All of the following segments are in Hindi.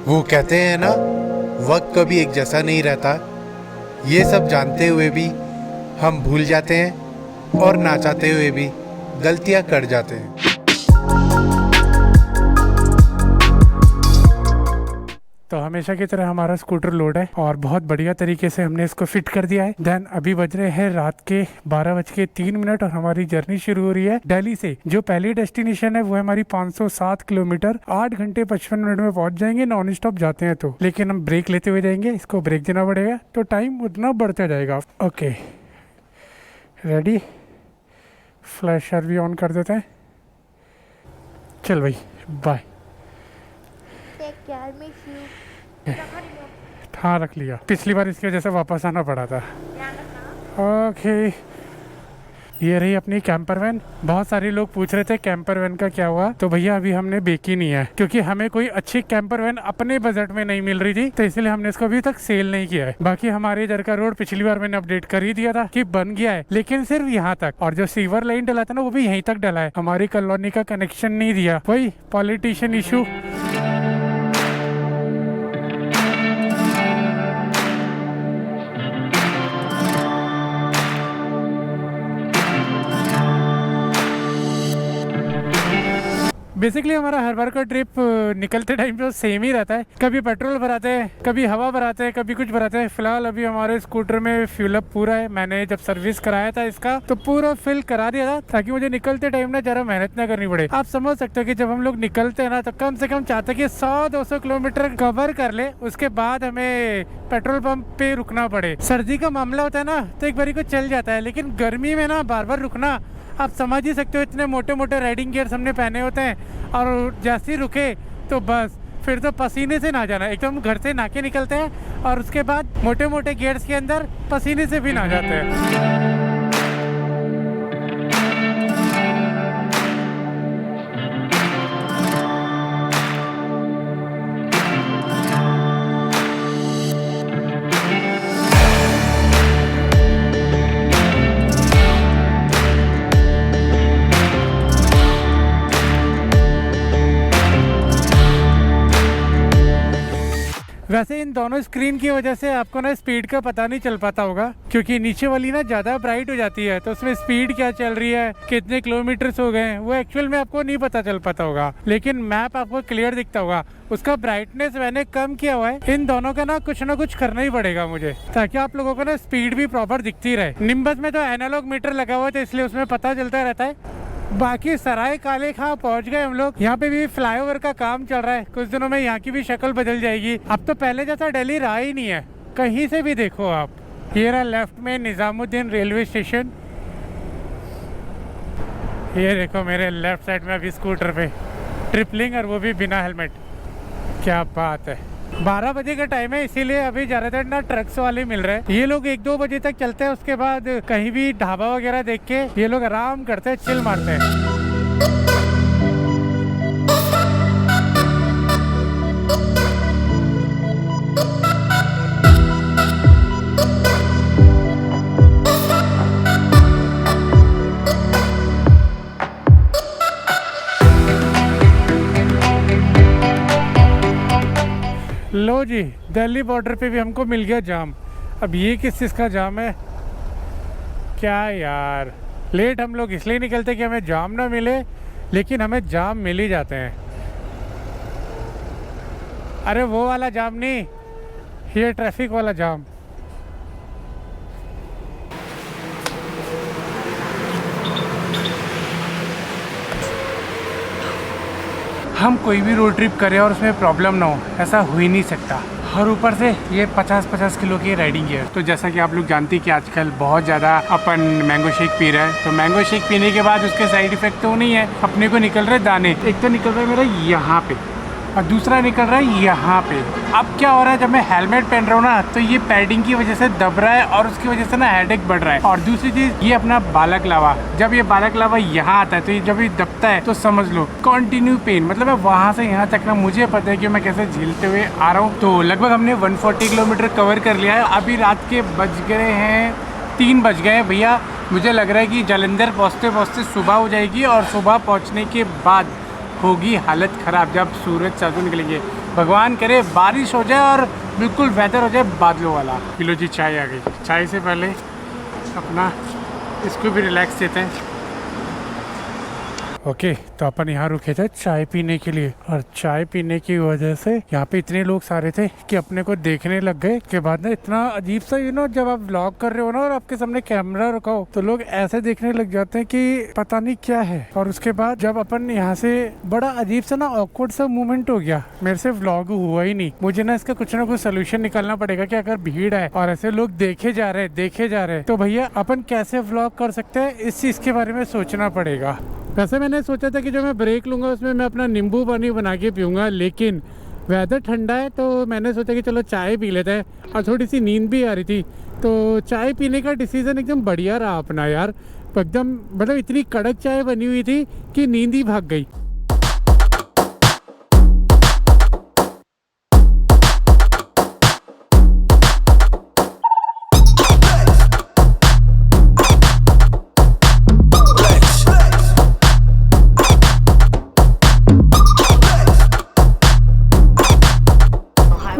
वो कहते हैं ना, वक्त कभी एक जैसा नहीं रहता। ये सब जानते हुए भी हम भूल जाते हैं और ना चाहते हुए भी गलतियां कर जाते हैं। तो हमेशा की तरह हमारा स्कूटर लोड है और बहुत बढ़िया तरीके से हमने इसको फिट कर दिया है। देन अभी बज रहे हैं रात के 12:03 और हमारी जर्नी शुरू हो रही है दिल्ली से। जो पहली डेस्टिनेशन है वो है हमारी 507 किलोमीटर। 8 घंटे 55 मिनट में पहुंच जाएंगे नॉन स्टॉप जाते हैं तो, लेकिन हम ब्रेक लेते हुए जाएंगे। इसको ब्रेक देना पड़ेगा तो टाइम उतना बढ़ता जाएगा। ओके रेडी, फ्लैशर भी ऑन कर देते हैं। चल भाई बाय। हाँ रख लिया, पिछली बार इसकी वजह से वापस आना पड़ा था। ओके ये रही अपनी कैंपर वैन। बहुत सारे लोग पूछ रहे थे कैंपर वैन का क्या हुआ, तो भैया अभी हमने बेची नहीं है क्योंकि हमें कोई अच्छी कैंपर वैन अपने बजट में नहीं मिल रही थी, तो इसलिए हमने इसको अभी तक सेल नहीं किया है। बाकी हमारे इधर का रोड पिछली बार मैंने अपडेट कर ही दिया था कि बन गया है, लेकिन सिर्फ यहाँ तक, और जो सीवर लाइन डला था ना वो भी यहीं तक डला है। हमारी कॉलोनी का कनेक्शन नहीं दिया, वही पॉलिटिशियन इशू। बेसिकली हमारा हर बार का ट्रिप निकलते टाइम पे सेम ही रहता है। कभी पेट्रोल भराते हैं, कभी हवा भराते हैं, कभी कुछ भराते हैं। फिलहाल अभी हमारे स्कूटर में फ्यूल अप पूरा है। मैंने जब सर्विस कराया था इसका तो पूरा फिल करा दिया था ताकि मुझे निकलते टाइम ना ज़रा मेहनत ना करनी पड़े। आप समझ सकते हो कि जब हम लोग निकलते हैं ना तो कम से कम चाहते हैं कि 100-200 किलोमीटर कवर कर ले, उसके बाद हमें पेट्रोल पंप पे रुकना पड़े। सर्दी का मामला होता है ना तो एक बारी को चल जाता है, लेकिन गर्मी में ना बार बार रुकना, आप समझ ही सकते हो। इतने मोटे मोटे राइडिंग गियर्स हमने पहने होते हैं और जैसे ही रुके तो बस फिर तो पसीने से ना जाना। एकदम घर से नहा के निकलते हैं और उसके बाद मोटे मोटे गियर्स के अंदर पसीने से भी ना जाते हैं। वैसे इन दोनों स्क्रीन की वजह से आपको ना स्पीड का पता नहीं चल पाता होगा, क्योंकि नीचे वाली ना ज़्यादा ब्राइट हो जाती है तो उसमें स्पीड क्या चल रही है, कितने किलोमीटर्स हो गए, वो एक्चुअल में आपको नहीं पता चल पाता होगा। लेकिन मैप आपको क्लियर दिखता होगा। उसका ब्राइटनेस मैंने कम किया हुआ है। इन दोनों का ना कुछ करना ही पड़ेगा मुझे, ताकि आप लोगों को ना स्पीड भी प्रॉपर दिखती रहे। निम्बस में तो एनालॉग मीटर लगा हुआ है इसलिए उसमें पता चलता रहता है। बाकी सराय काले खां पहुंच गए हम लोग। यहाँ पे भी फ्लाईओवर का काम चल रहा है, कुछ दिनों में यहाँ की भी शक्ल बदल जाएगी। अब तो पहले जैसा दिल्ली रहा ही नहीं है, कहीं से भी देखो आप। ये रहा लेफ्ट में निजामुद्दीन रेलवे स्टेशन। ये देखो मेरे लेफ्ट साइड में अभी स्कूटर पे ट्रिपलिंग, और वो भी बिना हेलमेट। क्या बात है। 12 बजे का टाइम है, इसीलिए अभी ज़्यादातर ना ट्रक्स वाले मिल रहे हैं। ये लोग 1-2 बजे तक चलते हैं, उसके बाद कहीं भी ढाबा वगैरह देख के ये लोग आराम करते हैं, चिल मारते हैं। लो जी, दिल्ली बॉर्डर पे भी हमको मिल गया जाम। अब ये किस चीज़ का जाम है क्या यार। लेट हम लोग इसलिए निकलते कि हमें जाम ना मिले, लेकिन हमें जाम मिल ही जाते हैं। अरे वो वाला जाम नहीं, ये ट्रैफिक वाला जाम। हम कोई भी रोड ट्रिप करें और उसमें प्रॉब्लम ना हो, ऐसा हो ही नहीं सकता। और ऊपर से ये 50-50 किलो की राइडिंग गियर। तो जैसा कि आप लोग जानते हैं कि आजकल बहुत ज़्यादा अपन मैंगो शेक पी रहे हैं, तो मैंगो शेक पीने के बाद उसके साइड इफेक्ट तो नहीं है, अपने को निकल रहे दाने। एक तो निकल रहा है मेरा यहाँ पे और दूसरा निकल रहा है यहाँ पे। अब क्या हो रहा है, जब मैं हेलमेट पहन रहा हूँ ना तो ये पैडिंग की वजह से दब रहा है और उसकी वजह से ना हेडेक बढ़ रहा है। और दूसरी चीज़ ये अपना बालक लावा, जब ये बालक लावा यहाँ आता है तो ये जब ये दबता है तो समझ लो कंटिन्यू पेन। मतलब है वहाँ से यहाँ तक ना मुझे पता है कि मैं कैसे झेलते हुए आ रहा हूँ। तो लगभग हमने 140 किलोमीटर कवर कर लिया है। अभी रात के बज गए हैं 3 बज गए हैं भैया। मुझे लग रहा है कि जालंधर पहुँचते पहुँचते सुबह हो जाएगी और सुबह पहुँचने के बाद होगी हालत ख़राब जब सूरज चाचू निकलेंगे। भगवान करे बारिश हो जाए और बिल्कुल वेदर हो जाए बादलों वाला। किलो जी चाय आ गई। चाय से पहले अपना इसको भी रिलैक्स देते हैं। ओके तो अपन यहाँ रुके थे चाय पीने के लिए, और चाय पीने की वजह से यहाँ पे इतने लोग सारे थे कि अपने को देखने लग गए। के बाद ना इतना अजीब सा जब आप व्लॉग कर रहे हो ना और आपके सामने कैमरा रखा हो तो लोग ऐसे देखने लग जाते हैं कि पता नहीं क्या है। और उसके बाद जब अपन यहाँ से बड़ा अजीब सा ना ऑकवर्ड सा मूवमेंट हो गया। मेरे से व्लॉग हुआ ही नहीं। मुझे ना इसका कुछ ना कुछ सोल्यूशन निकालना पड़ेगा कि अगर भीड़ है और ऐसे लोग देखे जा रहे तो भैया अपन कैसे व्लॉग कर सकते हैं, इस चीज के बारे में सोचना पड़ेगा। वैसे मैंने सोचा था कि जो मैं ब्रेक लूँगा उसमें मैं अपना नींबू पानी बना के पीऊँगा, लेकिन वेदर ठंडा है तो मैंने सोचा कि चलो चाय पी लेते हैं। और थोड़ी सी नींद भी आ रही थी तो चाय पीने का डिसीज़न एकदम बढ़िया रहा अपना यार। एकदम मतलब इतनी कड़क चाय बनी हुई थी कि नींद ही भाग गई।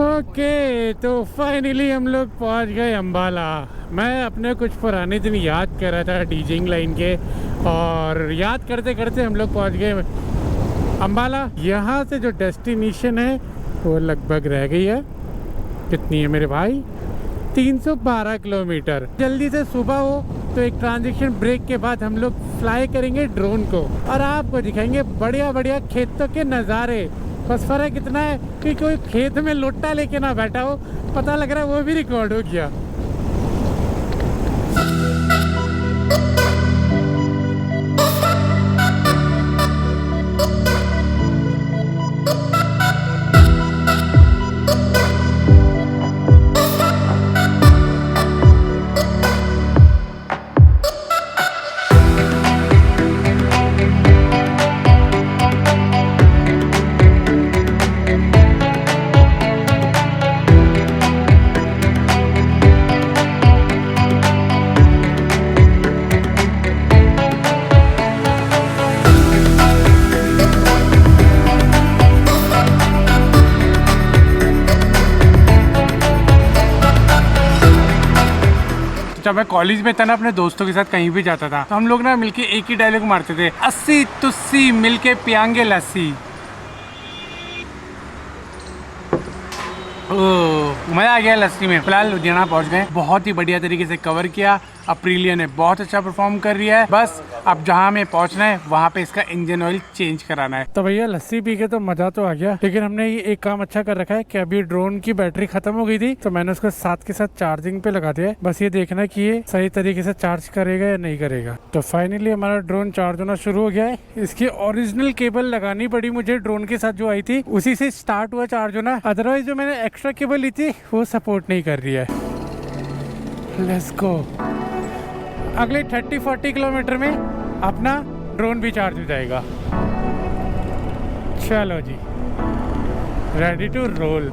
ओके तो फाइनली हम लोग पहुंच गए अम्बाला। मैं अपने कुछ पुराने दिन याद कर रहा था डीजिंग लाइन के, और याद करते करते हम लोग पहुंच गए अम्बाला। यहाँ से जो डेस्टिनेशन है वो लगभग रह गई है, कितनी है मेरे भाई, 312 किलोमीटर। जल्दी से सुबह हो तो एक ट्रांजिशन ब्रेक के बाद हम लोग फ्लाई करेंगे ड्रोन को और आपको दिखाएंगे बढ़िया बढ़िया खेतों के नज़ारे। बस फर्क इतना है कि कोई खेत में लोटा लेके ना बैठा हो, पता लग रहा है वो भी रिकॉर्ड हो गया। जब मैं कॉलेज में था ना, अपने दोस्तों के साथ कहीं भी जाता था तो हम लोग ना मिलके एक ही डायलॉग मारते थे, अस्सी तुस्सी मिलके पियांगे लस्सी। मजा आ गया लस्सी में। फिलहाल लुधियाना पहुंच गए, बहुत ही बढ़िया तरीके से कवर किया। अप्रीलिया ने बहुत अच्छा परफॉर्म कर रही है। बस अब जहां हमें पहुंचना है वहां पे इसका इंजन ऑयल चेंज कराना है। तो भैया लस्सी पी के तो मजा तो आ गया, लेकिन हमने ये एक काम अच्छा कर रखा है कि अभी ड्रोन की बैटरी खत्म हो गई थी तो मैंने उसको साथ के साथ चार्जिंग पे लगा दिया है। बस ये देखना कि ये सही तरीके से चार्ज करेगा या नहीं करेगा। तो फाइनली हमारा ड्रोन चार्ज होना शुरू हो गया है। इसकी ओरिजिनल केबल लगानी पड़ी मुझे, ड्रोन के साथ जो आई थी उसी से स्टार्ट हुआ चार्ज होना। अदरवाइज जो मैंने एक्स्ट्रा केबल ली थी वो सपोर्ट नहीं कर रही है। Let's go. अगले 30-40 किलोमीटर में अपना ड्रोन भी चार्ज हो जाएगा। चलो जी, रेडी टू रोल।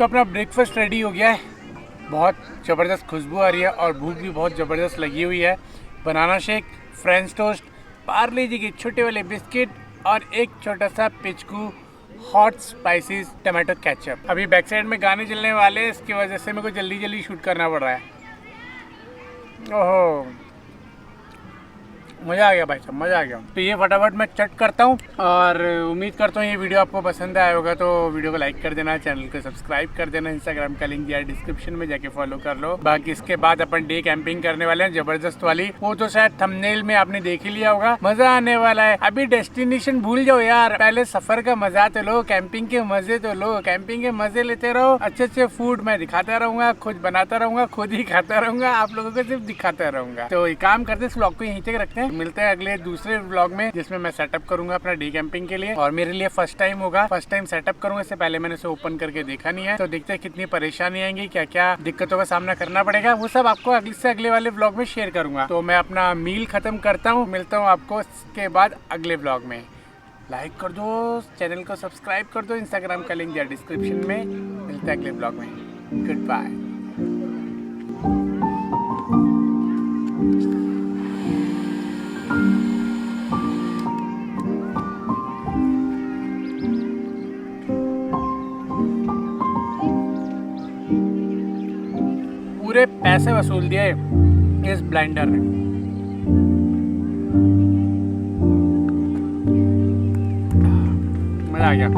तो अपना ब्रेकफास्ट रेडी हो गया है, बहुत ज़बरदस्त खुशबू आ रही है और भूख भी बहुत ज़बरदस्त लगी हुई है। Banana shake, French toast, Parle G के छोटे वाले बिस्किट और एक छोटा सा पिचकू हॉट स्पाइसी टमाटो केचप। अभी बैक साइड में गाने चलने वाले हैं, इसकी वजह से मेरे को जल्दी जल्दी शूट करना पड़ रहा है। ओहो, मज़ा आ गया भाई साहब, मज़ा आ गया। तो ये फटाफट मैं चट करता हूँ और उम्मीद करता हूँ ये वीडियो आपको पसंद आया होगा। तो वीडियो को लाइक कर देना, चैनल को सब्सक्राइब कर देना, इंस्टाग्राम का लिंक दिया है डिस्क्रिप्शन में, जाके फॉलो कर लो। बाकी इसके बाद अपन डे कैंपिंग करने वाले हैं ज़बरदस्त वाली, वो तो शायद थंबनेल में आपने देख ही लिया होगा। मज़ा आने वाला है। अभी डेस्टिनेशन भूल जाओ यार, पहले सफ़र का मज़ा तो लो, कैंपिंग के मज़े तो लो, कैंपिंग के मज़े लेते रहो। अच्छे अच्छे फूड मैं दिखाता रहूँगा, खुद बनाता रहूँगा, खुद ही खाता रहूँगा, आप लोगों को सिर्फ दिखाता रहूँगा। तो एक काम करते इस व्लॉग को यहीं तक रखते हैं, मिलते हैं अगले दूसरे व्लॉग में जिसमें मैं सेटअप करूंगा अपना डे कैंपिंग के लिए। और मेरे लिए फर्स्ट टाइम होगा, फर्स्ट टाइम सेटअप करूंगा, इससे पहले मैंने इसे ओपन करके देखा नहीं है। तो देखते हैं कितनी परेशानी आएंगी, क्या क्या दिक्कतों का सामना करना पड़ेगा, वो सब आपको अगले वाले व्लॉग में शेयर करूंगा। तो मैं अपना मील खत्म करता हूँ, मिलता हूँ आपको इसके बाद अगले व्लॉग में। लाइक कर दो, चैनल को सब्सक्राइब कर दो, इंस्टाग्राम का लिंक दिया डिस्क्रिप्शन में। मिलते हैं अगले व्लॉग में। Goodbye. पूरे पैसे वसूल दिए इस ब्लेंडर ने। मजा आ गया।